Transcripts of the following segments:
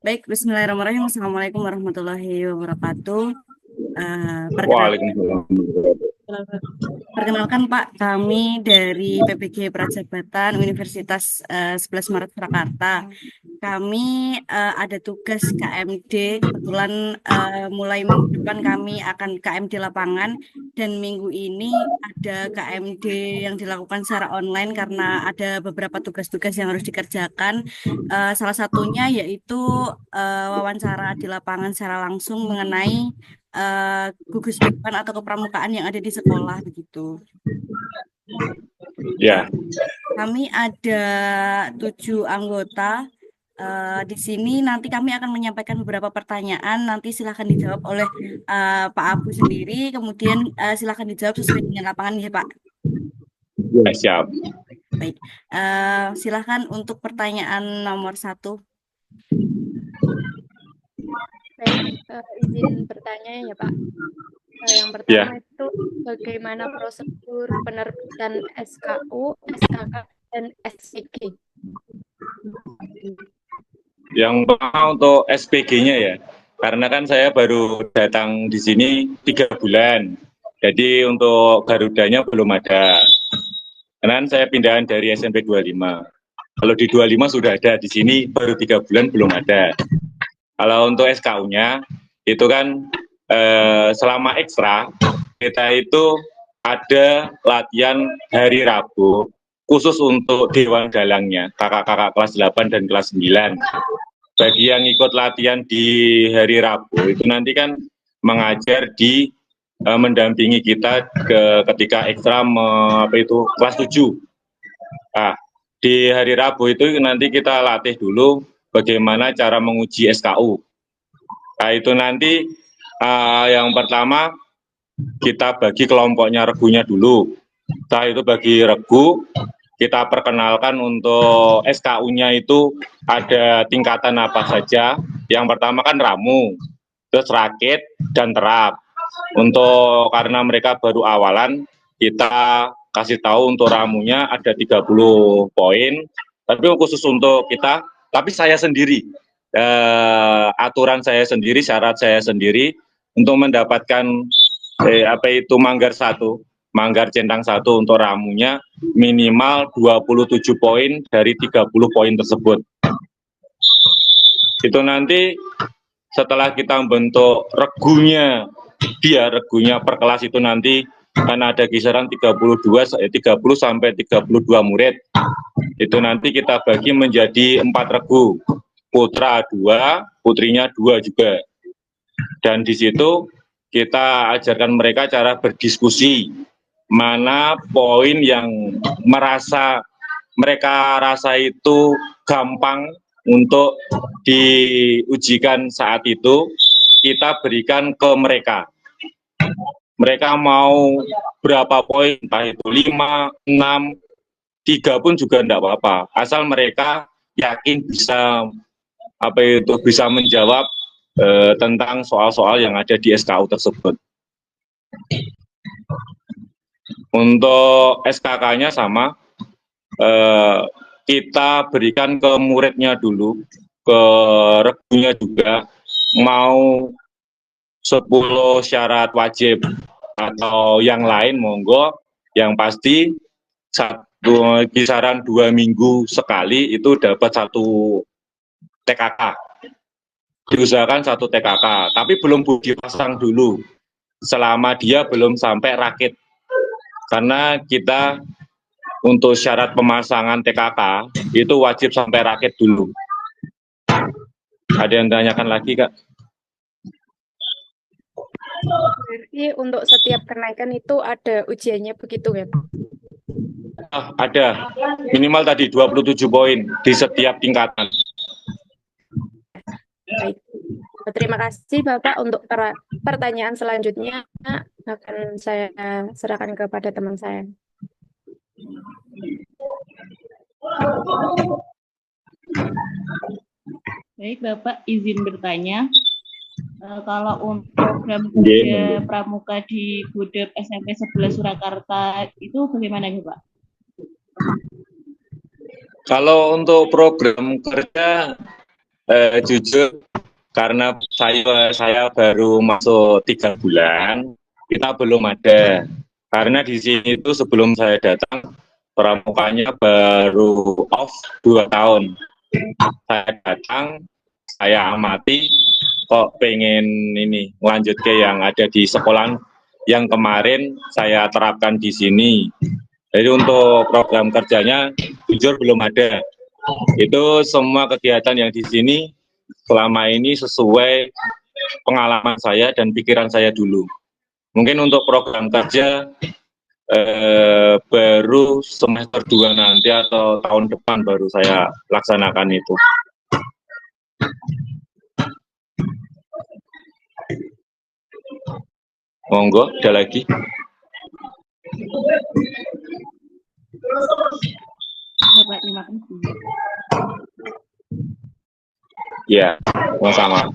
Baik, Bismillahirrahmanirrahim. Assalamualaikum warahmatullahi wabarakatuh. Perkenalkan, Waalaikumsalam. perkenalkan Pak, kami dari PPG Prajabatan Universitas 11 Maret Surakarta. Kami ada tugas KMD, kebetulan mulai minggu depan kami akan KMD lapangan, dan minggu ini ada KMD yang dilakukan secara online karena ada beberapa tugas-tugas yang harus dikerjakan. Salah satunya yaitu wawancara di lapangan secara langsung mengenai gugus depan atau kepramukaan yang ada di sekolah begitu. Ya, Kami ada 7 anggota. Di sini nanti kami akan menyampaikan beberapa pertanyaan. Nanti silahkan dijawab oleh Pak Abu sendiri. Kemudian silahkan dijawab sesuai dengan lapangan ya Pak. ya siap. Baik, silahkan untuk pertanyaan nomor 1. Baik, izin bertanya ya Pak. Yang Ya, pertama itu bagaimana prosedur penerbitan SKU, SKK, dan SPG? yang pertama untuk SPG-nya ya, karena kan saya baru datang di sini 3 bulan, jadi untuk Garudanya belum ada. Karena saya pindahan dari SMP 25. Kalau di 25 sudah ada, di sini baru 3 bulan belum ada. Kalau untuk SKU-nya itu kan selama ekstra kita itu ada latihan hari Rabu khusus untuk Dewan Dalangnya, kakak-kakak kelas 8 dan kelas 9. Bagi yang ikut latihan di hari Rabu itu nanti kan mengajar di mendampingi kita ketika ekstra kelas 7. Nah, di hari Rabu itu nanti kita latih dulu bagaimana cara menguji SKU. Nah, itu nanti yang pertama kita bagi kelompoknya regunya dulu. Setelah itu bagi regu, kita perkenalkan untuk SKU-nya itu ada tingkatan apa saja. Yang pertama kan ramu, terus rakit, dan terap. Karena mereka baru awalan, kita kasih tahu untuk ramunya ada 30 poin, tapi khusus untuk kita, tapi saya sendiri, aturan saya sendiri, syarat saya sendiri, untuk mendapatkan manggar 1, manggar centang 1 untuk ramunya minimal 27 poin dari 30 poin tersebut. Itu nanti setelah kita membentuk regunya, regunya per kelas itu nanti kan ada kisaran 30 sampai 32 murid. Itu nanti kita bagi menjadi 4 regu, putra 2, putrinya 2 juga. Dan di situ kita ajarkan mereka cara berdiskusi, mana poin yang mereka rasa itu gampang untuk diujikan saat itu, kita berikan ke mereka. Mereka mau berapa poin, entah itu 5, 6, 3 pun juga tidak apa-apa, asal mereka yakin bisa menjawab tentang soal-soal yang ada di SKU tersebut. Untuk SKK-nya sama, kita berikan ke muridnya dulu, ke regunya juga, mau 10 syarat wajib atau yang lain monggo, yang pasti kisaran 2 minggu sekali itu dapat 1 TKK. Diusahakan 1 TKK, tapi belum dipasang dulu selama dia belum sampai rakit, karena kita untuk syarat pemasangan TKK itu wajib sampai rakit dulu. Ada yang tanyakan lagi, Kak? Berarti untuk setiap kenaikan itu ada ujiannya begitu ya Pak? Ada, minimal tadi 27 poin di setiap tingkatan. Baik. Terima kasih Bapak. Untuk pertanyaan selanjutnya akan saya serahkan kepada teman saya. Baik, Bapak izin bertanya. Kalau untuk program kerja pramuka di Budep SMP 11 Surakarta itu bagaimana ya Pak? Kalau untuk program kerja, jujur karena saya baru masuk 3 bulan, kita belum ada. Karena di sini itu sebelum saya datang, pramukanya baru off 2 tahun. Saya datang, saya amati, kok pengen ini lanjut ke yang ada di sekolah yang kemarin saya terapkan di sini. Jadi untuk program kerjanya jujur belum ada. Itu semua kegiatan yang di sini selama ini sesuai pengalaman saya dan pikiran saya dulu. Mungkin untuk program kerja baru semester 2 nanti atau tahun depan baru saya laksanakan itu. Monggo, ada lagi? Bapak, terima kasih. Ya, sama-sama.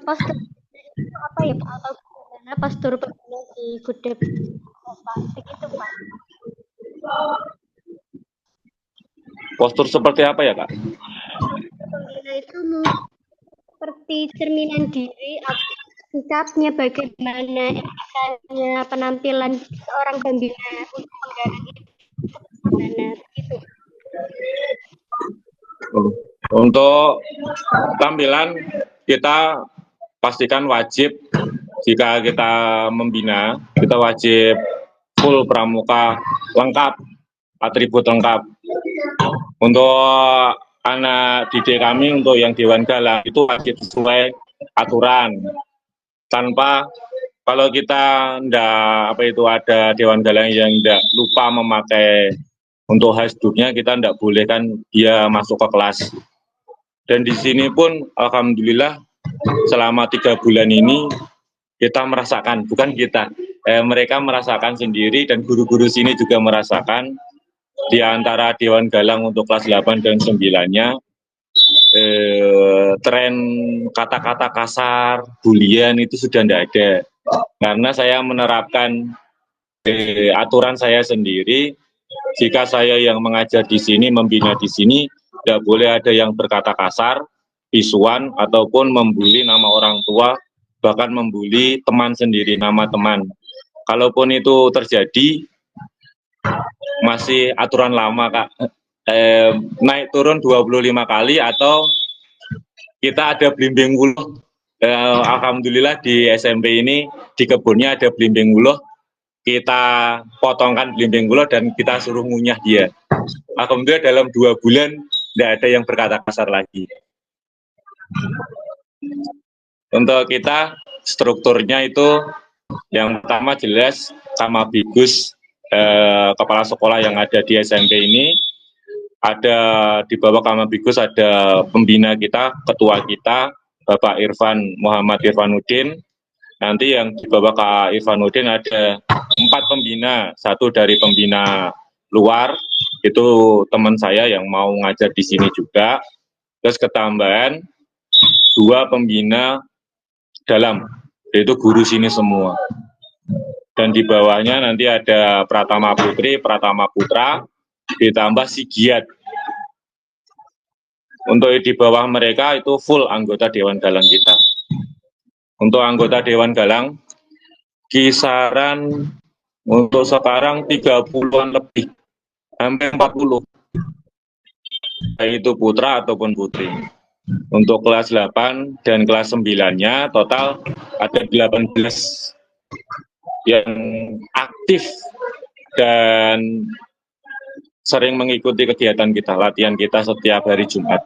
Postur itu apa ya Pak? Atau gimana postur pembina di Gudep Plastik itu Pak? Postur seperti apa ya, Kak? Pembina itu seperti cerminan diri, sikapnya bagaimana, misalnya penampilan seorang pembina untuk menggarap itu bagaimana begitu. Untuk tampilan kita pastikan wajib jika kita membina, kita wajib full pramuka lengkap, atribut lengkap. Untuk anak didik kami, untuk yang Dewan Galang itu wajib sesuai aturan. Tanpa kalau kita ada Dewan Galang yang tidak lupa memakai untuk hasduknya, kita tidak boleh kan dia masuk ke kelas. Dan di sini pun alhamdulillah selama 3 bulan ini kita merasakan, bukan kita, mereka merasakan sendiri dan guru-guru sini juga merasakan di antara Dewan Galang untuk kelas 8 dan 9-nya tren kata-kata kasar, bulian itu sudah tidak ada. Karena saya menerapkan aturan saya sendiri, jika saya yang mengajar di sini, membina di sini, tidak boleh ada yang berkata kasar, isuan, ataupun membuli nama orang tua, bahkan membuli teman sendiri, nama teman. Kalaupun itu terjadi, masih aturan lama, Kak. Naik turun 25 kali atau kita ada blimbing wuluh. Alhamdulillah di SMP ini, di kebunnya ada blimbing wuluh. Kita potongkan blimbing wuluh dan kita suruh ngunyah dia. Alhamdulillah dalam 2 bulan tidak ada yang berkata kasar lagi. Untuk kita strukturnya itu yang pertama jelas Kamabigus, kepala sekolah yang ada di SMP ini. Ada di bawah Kamabigus ada pembina kita, ketua kita Bapak Muhammad Irfanuddin. Nanti yang di bawah Kak Irfanuddin ada 4 pembina, 1 dari pembina luar, itu teman saya yang mau ngajar di sini juga. Terus ketambahan 2 pembina dalam, yaitu guru sini semua. Dan di bawahnya nanti ada Pratama Putri, Pratama Putra, ditambah Sigiat. Untuk di bawah mereka itu full anggota Dewan Galang kita. Untuk anggota Dewan Galang, kisaran untuk sekarang 30-an lebih, hampir 40. Baik itu putra ataupun putri. Untuk kelas 8 dan kelas 9-nya total ada 18 yang aktif dan sering mengikuti kegiatan kita, latihan kita setiap hari Jumat.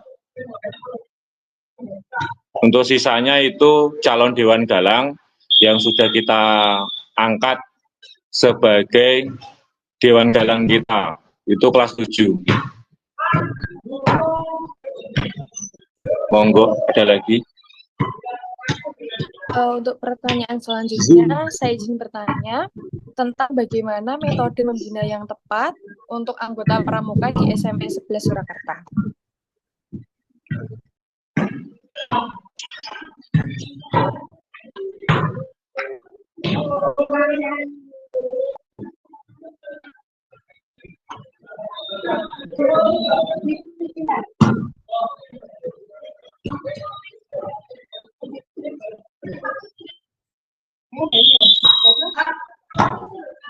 Untuk sisanya itu calon Dewan Galang yang sudah kita angkat sebagai Dewan Galang kita, itu kelas 7. Monggo, ada lagi? Untuk pertanyaan selanjutnya, saya izin bertanya tentang bagaimana metode membina yang tepat untuk anggota pramuka di SMP 11 Surakarta.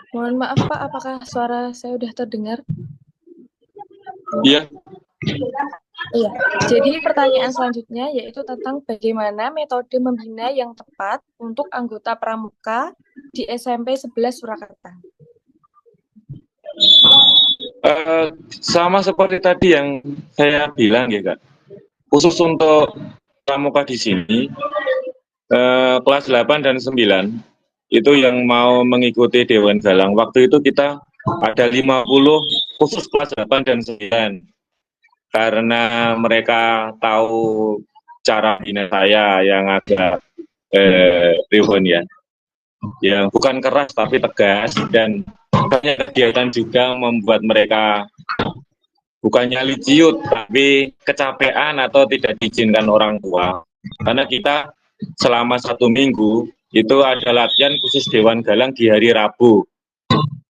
Mohon maaf Pak, apakah suara saya sudah terdengar? Iya. Iya. Jadi pertanyaan selanjutnya yaitu tentang bagaimana metode membina yang tepat untuk anggota pramuka di SMP 11 Surakarta. Sama seperti tadi yang saya bilang ya Kak, khusus untuk pramuka di sini, kelas 8 dan 9, itu yang mau mengikuti Dewan Galang. Waktu itu kita ada 50 khusus kelas 8 dan 9. Karena mereka tahu cara bina saya yang agak pribon ya. Yang bukan keras tapi tegas, dan banyak kegiatan juga membuat mereka bukannya liciut tapi kecapean atau tidak diizinkan orang tua. Karena kita selama 1 minggu itu ada latihan khusus Dewan Galang di hari Rabu,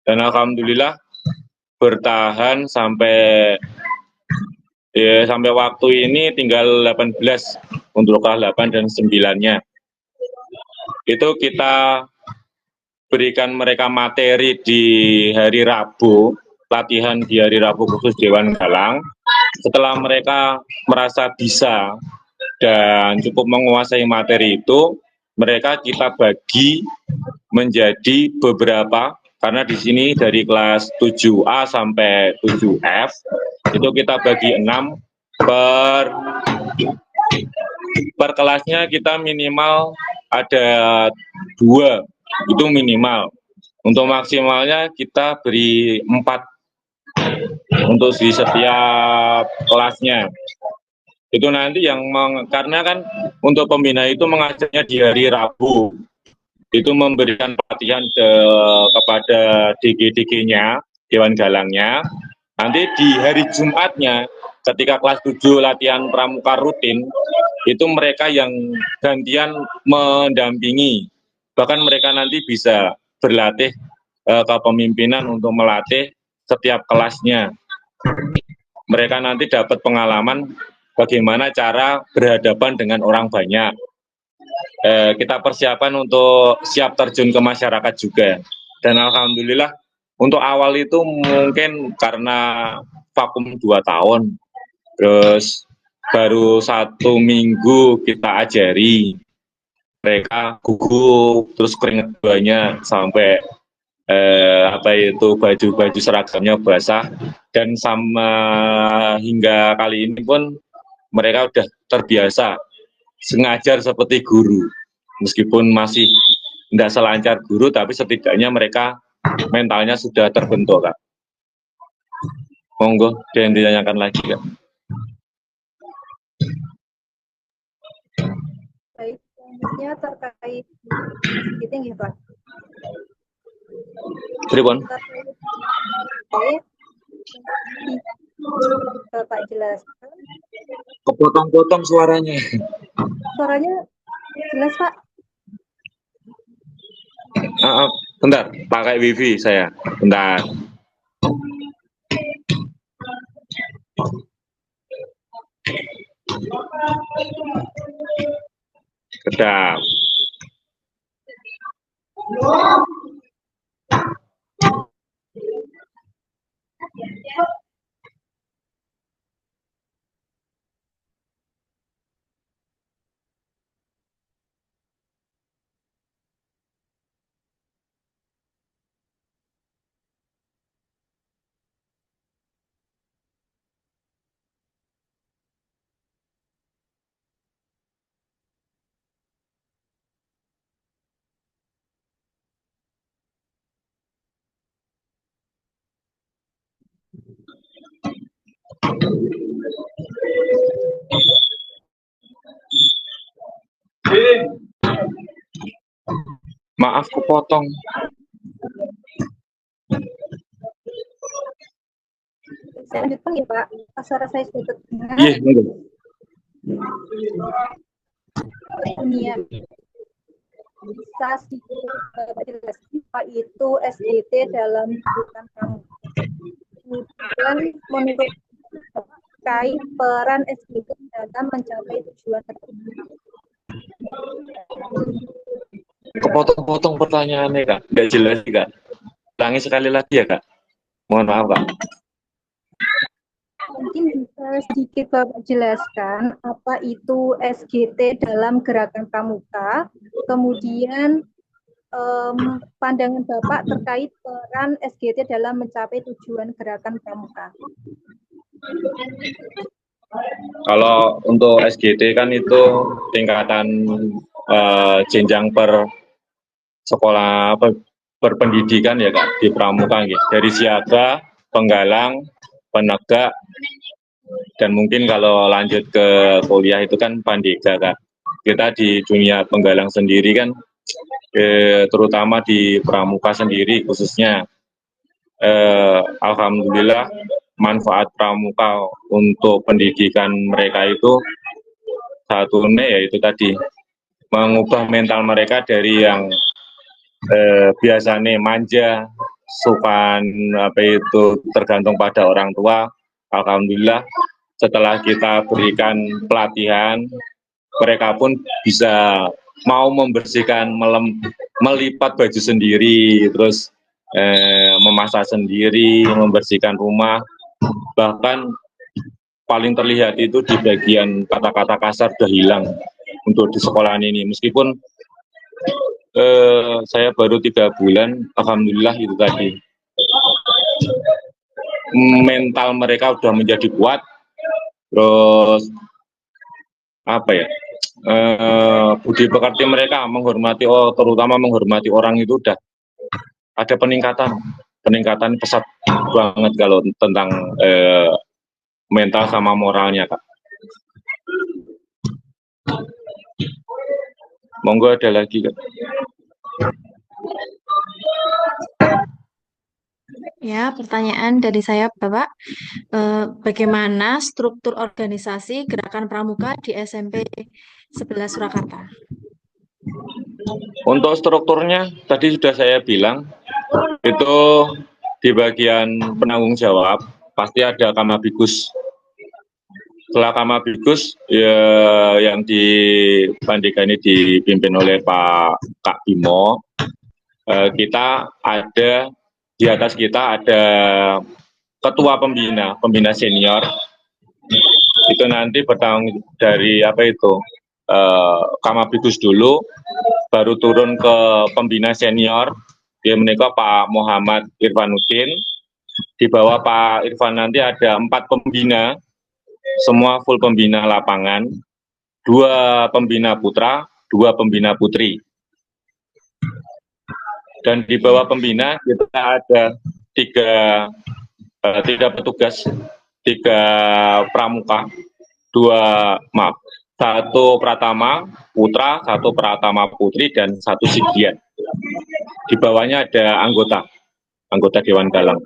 dan alhamdulillah bertahan sampai waktu ini tinggal 18 untuk kelas 8 dan 9-nya. Itu kita berikan mereka materi di hari Rabu, latihan di hari Rabu khusus Dewan Galang. Setelah mereka merasa bisa dan cukup menguasai materi itu, mereka kita bagi menjadi beberapa, karena di sini dari kelas 7A sampai 7F itu kita bagi 6 per kelasnya. Kita minimal ada 2, itu minimal. Untuk maksimalnya kita beri 4 untuk di setiap kelasnya. Itu nanti yang karena kan untuk pembina itu mengajarnya di hari Rabu, itu memberikan pelatihan kepada DG-DG-nya, Dewan Galangnya. Nanti di hari Jumatnya, ketika kelas 7 latihan pramuka rutin, itu mereka yang gantian mendampingi. Bahkan mereka nanti bisa berlatih kepemimpinan untuk melatih setiap kelasnya. Mereka nanti dapat pengalaman bagaimana cara berhadapan dengan orang banyak. Kita persiapan untuk siap terjun ke masyarakat juga. Dan alhamdulillah untuk awal itu mungkin karena vakum 2 tahun, terus baru 1 minggu kita ajari, mereka gugup, terus keringat banyak sampai baju seragamnya basah, dan sama hingga kali ini pun mereka udah terbiasa sengajar seperti guru, meskipun masih tidak selancar guru, tapi setidaknya mereka mentalnya sudah terbentuk Kak. Monggo, ada yang ditanyakan lagi Kak? Baik, selanjutnya terkait meeting ya Pak. Pripun? Bapak jelaskan. Kepotong-potong suaranya. Suaranya jelas Pak? Bentar, pakai wifi saya. Bentar. Kedap. Maaf kepotong. Saya lanjutkan ya Pak. Suara saya sudah terdengar. Iya, Iya. Bisa sedikit Bapak jelaskan apa itu SGT dalam kehidupan kamu? Kemudian menurut terkait peran SGT dalam mencapai tujuan tertentu. Kepotong-potong pertanyaannya Kak, nggak jelas Kak. Ulangi sekali lagi ya Kak. Mohon maaf Kak. Mungkin bisa sedikit Bapak jelaskan apa itu SGT dalam gerakan pramuka, kemudian pandangan Bapak terkait peran SGT dalam mencapai tujuan gerakan pramuka. Kalau untuk SGT kan itu tingkatan jenjang per sekolah berpendidikan ya Kak di pramuka gitu. Dari siaga, penggalang, penegak, dan mungkin kalau lanjut ke kuliah itu kan pandega Kak. Kita di dunia penggalang sendiri kan terutama di pramuka sendiri khususnya alhamdulillah manfaat pramuka untuk pendidikan mereka itu satunya yaitu tadi mengubah mental mereka dari yang biasanya manja, suka apa itu tergantung pada orang tua. Alhamdulillah setelah kita berikan pelatihan, mereka pun bisa mau membersihkan, melipat baju sendiri, terus memasak sendiri, membersihkan rumah, bahkan paling terlihat itu di bagian kata-kata kasar sudah hilang untuk di sekolahan ini. Meskipun saya baru 3 bulan, alhamdulillah itu tadi mental mereka sudah menjadi kuat, terus apa ya, budi pekerti mereka menghormati, terutama menghormati orang itu udah ada peningkatan pesat banget kalau tentang mental sama moralnya Kak. Monggo ada lagi Kak. Ya, pertanyaan dari saya Bapak, bagaimana struktur organisasi Gerakan Pramuka di SMP 11 Surakarta? Untuk strukturnya tadi sudah saya bilang, itu di bagian penanggung jawab pasti ada Kamabikus. Setelah Kamabikus ya, yang di Pandega ini dipimpin oleh Pak Kak Bimo, kita ada di atas kita ada ketua pembina senior, itu nanti bertanggung dari apa itu Kamabikus dulu, baru turun ke pembina senior, dia menikah Pak Muhammad Irfanuddin, di bawah Pak Irfan nanti ada 4 pembina, semua full pembina lapangan, 2 pembina putra, 2 pembina putri. Dan di bawah pembina kita ada 3 petugas, 3 pramuka, 1 pratama putra, 1 pratama putri, dan 1 sigian. Di bawahnya ada anggota Dewan Galang.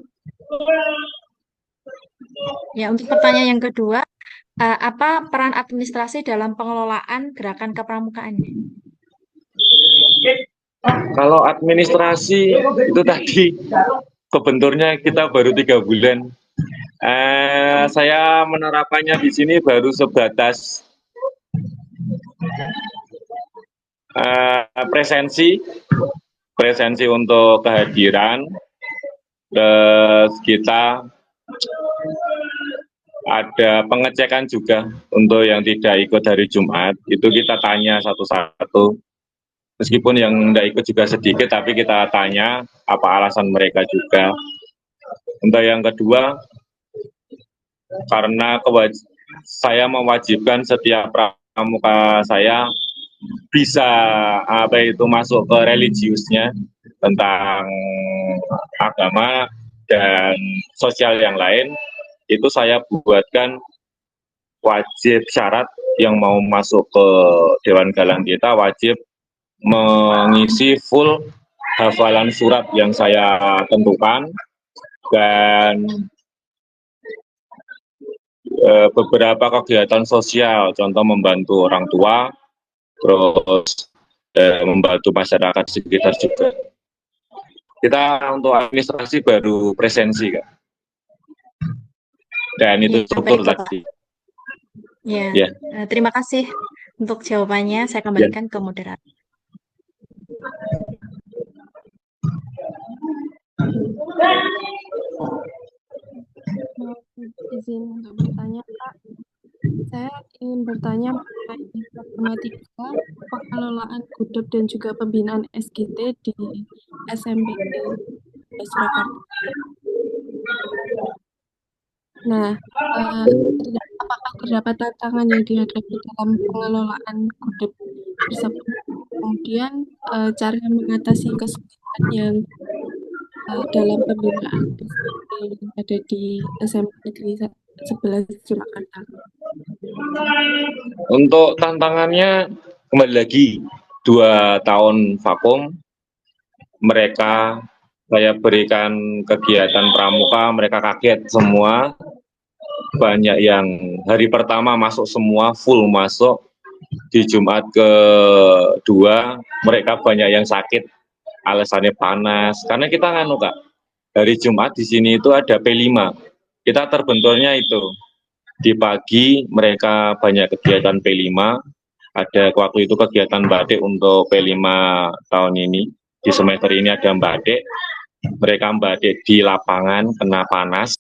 Ya, untuk pertanyaan yang kedua, apa peran administrasi dalam pengelolaan gerakan kepramukaan? Kalau administrasi itu tadi kebenturnya kita baru 3 bulan. Saya menerapkannya di sini baru sebatas presensi untuk kehadiran. Terus kita ada pengecekan juga untuk yang tidak ikut hari Jumat, itu kita tanya satu-satu. Meskipun yang tidak ikut juga sedikit, tapi kita tanya apa alasan mereka juga. Untuk yang kedua, karena saya mewajibkan setiap pramuka saya bisa apa itu masuk ke religiusnya tentang agama dan sosial yang lain, itu saya buatkan wajib syarat yang mau masuk ke Dewan Galang kita wajib mengisi full hafalan surat yang saya tentukan, dan beberapa kegiatan sosial, contoh membantu orang tua, terus membantu masyarakat sekitar juga. Kita untuk administrasi baru presensi, Kak. Dan itu Ya, struktur baik, Bapak. tadi. Ya, Ya. Terima kasih untuk jawabannya. Saya kembalikan ke moderator. Izin untuk bertanya, Pak. Saya ingin bertanya mengenai problematika pengelolaan gudeg dan juga pembinaan SGT di SMP Surakarta. Nah, apakah terdapat tantangan yang dihadapi dalam pengelolaan gudeg tersebut? Kemudian cara mengatasi kesulitan yang dalam pembinaan SGT yang ada di SMP Negeri 11 Surakarta. Untuk tantangannya kembali lagi 2 tahun vakum, saya berikan kegiatan pramuka, mereka kaget semua, banyak yang hari pertama masuk semua, full masuk, di Jumat kedua mereka banyak yang sakit, alasannya panas, karena kita nganu Kak, hari Jumat di sini itu ada P5, kita terbenturnya itu, di pagi mereka banyak kegiatan P5, ada waktu itu kegiatan batik untuk P5 tahun ini, di semester ini ada batik, mereka batik di lapangan, kena panas,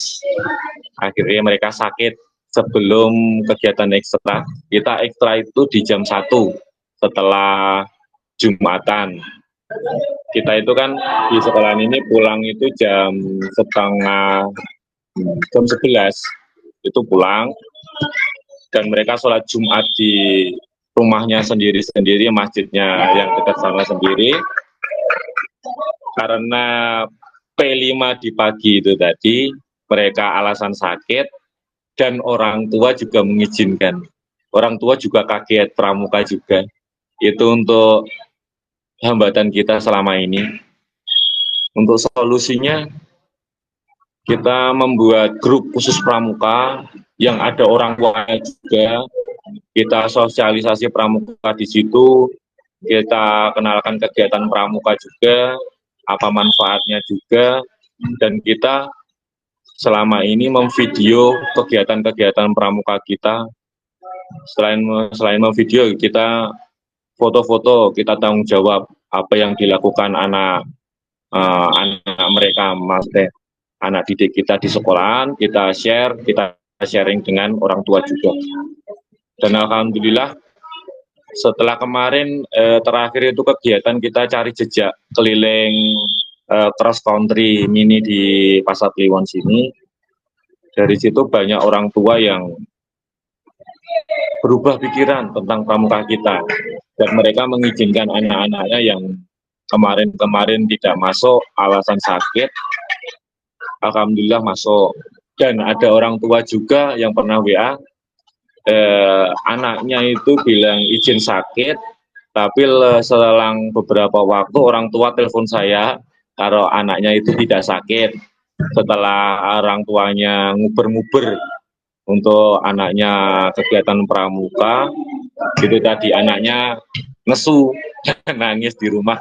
akhirnya mereka sakit sebelum kegiatan ekstra. Kita ekstra itu di jam 1 setelah Jumatan. Kita itu kan di sekolah ini pulang itu jam 11 itu pulang, dan mereka sholat Jumat di rumahnya sendiri-sendiri, masjidnya yang dekat sana sendiri. Karena P5 di pagi itu tadi, mereka alasan sakit, dan orang tua juga mengizinkan. Orang tua juga kaget, pramuka juga. Itu untuk hambatan kita selama ini. Untuk solusinya, kita membuat grup khusus pramuka, yang ada orang tua juga. Kita sosialisasi pramuka di situ, kita kenalkan kegiatan pramuka juga, apa manfaatnya juga, dan kita selama ini memvideo kegiatan-kegiatan pramuka kita. Selain memvideo, kita foto-foto, kita tanggung jawab apa yang dilakukan anak mereka, anak didik kita di sekolahan, kita sharing dengan orang tua juga. Dan alhamdulillah setelah kemarin terakhir itu kegiatan kita cari jejak keliling cross country mini di Pasar Kliwon sini. Dari situ banyak orang tua yang berubah pikiran tentang pramuka kita, dan mereka mengizinkan anak-anaknya yang kemarin tidak masuk alasan sakit, alhamdulillah masuk. Dan ada orang tua juga yang pernah WA, anaknya itu bilang izin sakit, tapi selang beberapa waktu orang tua telepon saya kalau anaknya itu tidak sakit. Setelah orang tuanya nguber-nguber untuk anaknya kegiatan pramuka, itu tadi anaknya nesu, nangis di rumah,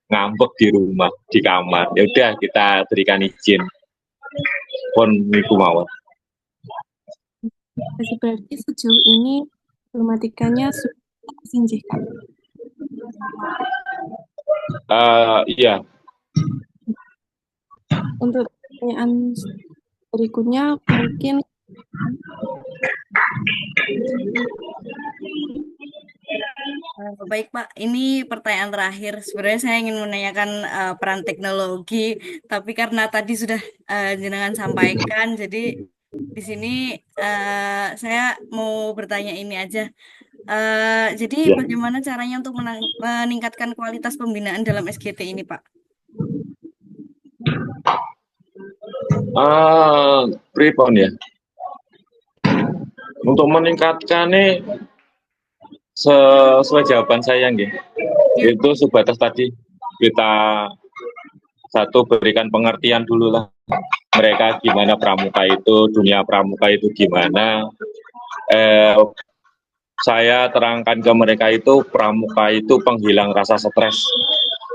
ngambek di rumah, di kamar. Ya udah, kita berikan izin. Pun niku mawon. Berarti sejauh ini problematikanya sudah sinjih, Kak? Iya. Untuk pertanyaan berikutnya mungkin baik Pak, ini pertanyaan terakhir. Sebenarnya saya ingin menanyakan peran teknologi, tapi karena tadi sudah jenengan sampaikan, jadi di sini saya mau bertanya ini aja. Jadi Ya. bagaimana caranya untuk meningkatkan kualitas pembinaan dalam SGT ini, Pak? Pripon ya. Untuk meningkatkannya sesuai jawaban saya nggih. Itu sebatas tadi kita satu berikan pengertian dulu lah. Mereka gimana pramuka itu, dunia pramuka itu gimana. saya terangkan ke mereka itu pramuka itu penghilang rasa stres.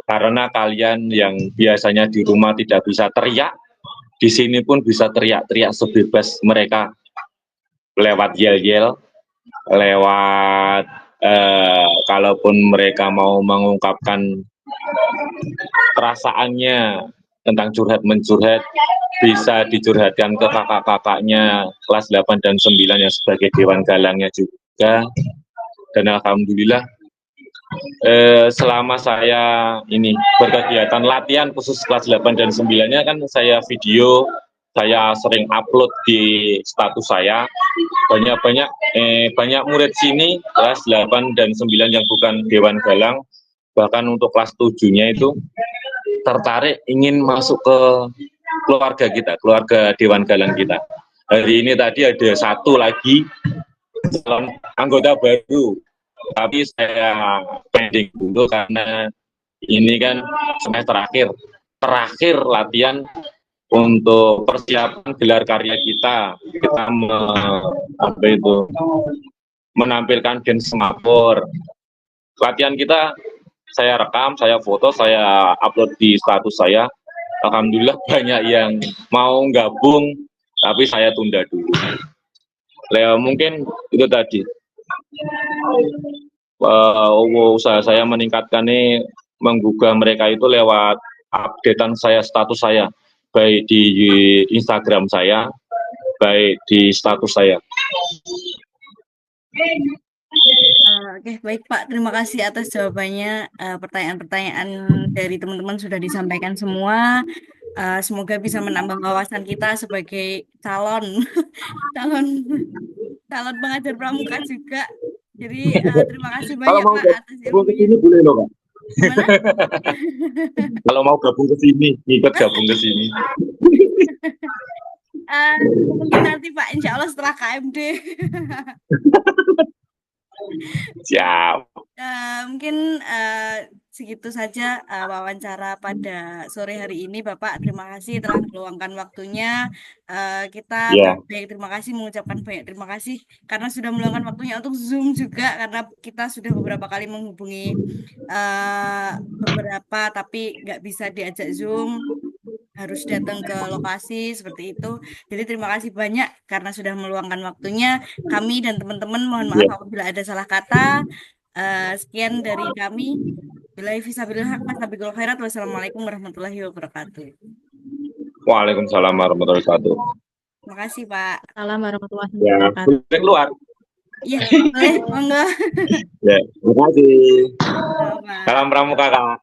Karena kalian yang biasanya di rumah tidak bisa teriak, di sini pun bisa teriak-teriak sebebas mereka lewat yel-yel, lewat kalaupun mereka mau mengungkapkan perasaannya tentang curhat mencurhat, bisa dicurhatkan ke kakak-kakaknya kelas 8 dan 9 yang sebagai dewan galangnya juga. Dan alhamdulillah selama saya ini berkegiatan latihan khusus kelas 8 dan 9-nya kan saya video, saya sering upload di status saya. Banyak murid sini kelas 8 dan 9 yang bukan dewan galang, bahkan untuk kelas 7-nya itu tertarik ingin masuk ke keluarga kita, keluarga dewan galang kita. Hari ini tadi ada satu lagi calon anggota baru, tapi saya pending dulu karena ini kan semester terakhir latihan untuk persiapan gelar karya kita menampilkan gen Singapura. Latihan kita saya rekam, saya foto, saya upload di status saya. Alhamdulillah banyak yang mau gabung, tapi saya tunda dulu. Mungkin itu tadi usaha saya meningkatkan nih, menggugah mereka itu lewat updatean saya, status saya, baik di Instagram saya, baik di status saya. Oke, baik Pak. Terima kasih atas jawabannya. Pertanyaan-pertanyaan dari teman-teman sudah disampaikan semua. Semoga bisa menambah wawasan kita sebagai calon calon pengajar pramuka juga. Jadi terima kasih banyak Pak atas ilmunya. Boleh loh, Pak. Gimana? Kalau mau gabung ke sini, ikut gabung ke sini. Mungkin nanti Pak, insya Allah setelah KMD. Siap. Mungkin segitu saja wawancara pada sore hari ini, Bapak. Terima kasih telah meluangkan waktunya. Kita terima kasih, mengucapkan banyak terima kasih karena sudah meluangkan waktunya untuk Zoom juga, karena kita sudah beberapa kali menghubungi beberapa tapi nggak bisa diajak Zoom, harus datang ke lokasi seperti itu. Jadi terima kasih banyak karena sudah meluangkan waktunya. Kami dan teman-teman mohon maaf apabila ada salah kata. Sekian dari kami. Billahi fisabilillah, wassalamualaikum khairat. Wassalamualaikum warahmatullahi wabarakatuh. Waalaikumsalam warahmatullahi wabarakatuh. Terima kasih Pak. Salam warahmatullahi Ya, wabarakatuh. boleh keluar. Iya, boleh, monggo. Ya, terima kasih. Sama. Salam pramuka, Kak.